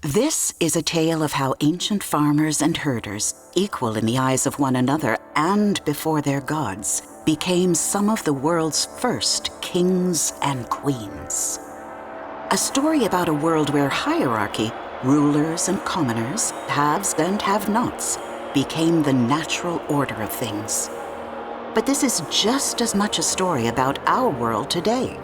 This is a tale of how ancient farmers and herders, equal in the eyes of one another and before their gods, became some of the world's first kings and queens. A story about a world where hierarchy, rulers and commoners, haves and have-nots, became the natural order of things. But this is just as much a story about our world today.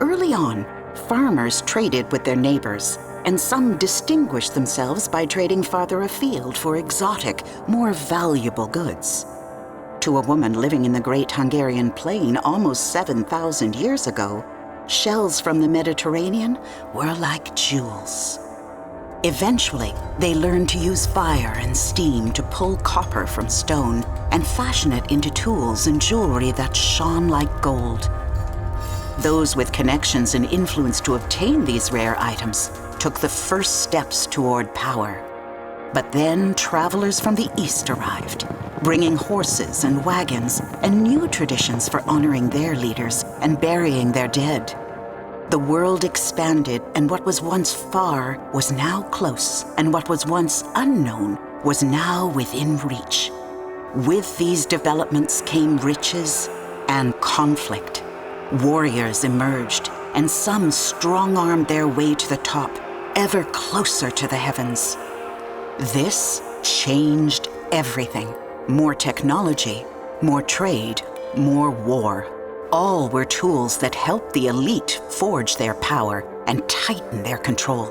Early on, farmers traded with their neighbors, and some distinguished themselves by trading farther afield for exotic, more valuable goods. To a woman living in the Great Hungarian Plain almost 7,000 years ago, shells from the Mediterranean were like jewels. Eventually, they learned to use fire and steam to pull copper from stone and fashion it into tools and jewelry that shone like gold. Those with connections and influence to obtain these rare items took the first steps toward power. But then travelers from the East arrived, bringing horses and wagons and new traditions for honoring their leaders and burying their dead. The world expanded, and what was once far was now close, and what was once unknown was now within reach. With these developments came riches and conflict. Warriors emerged, and some strong-armed their way to the top, ever closer to the heavens. This changed everything. More technology, more trade, more war. All were tools that helped the elite forge their power and tighten their control.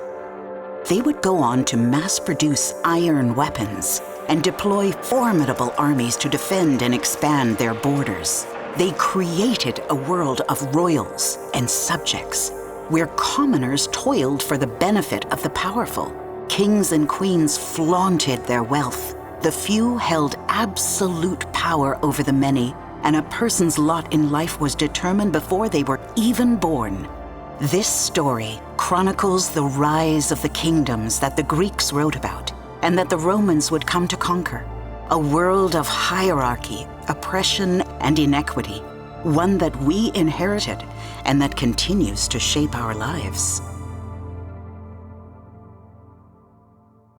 They would go on to mass-produce iron weapons and deploy formidable armies to defend and expand their borders. They created a world of royals and subjects, where commoners toiled for the benefit of the powerful. Kings and queens flaunted their wealth. The few held absolute power over the many, and a person's lot in life was determined before they were even born. This story chronicles the rise of the kingdoms that the Greeks wrote about and that the Romans would come to conquer. A world of hierarchy, oppression, and inequity, one that we inherited and that continues to shape our lives.